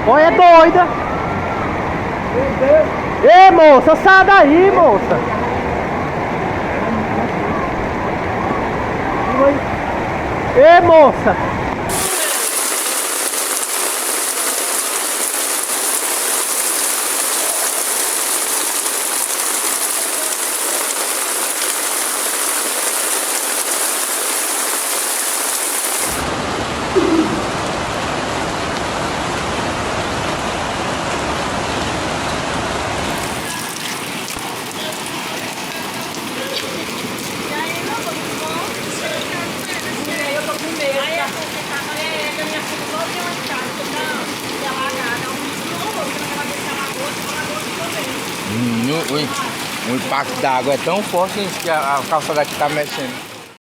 Olha, é doida. Ei, moça, sai daí, moça. Ei, moça. O impacto da água é tão forte que a calçada aqui tá mexendo.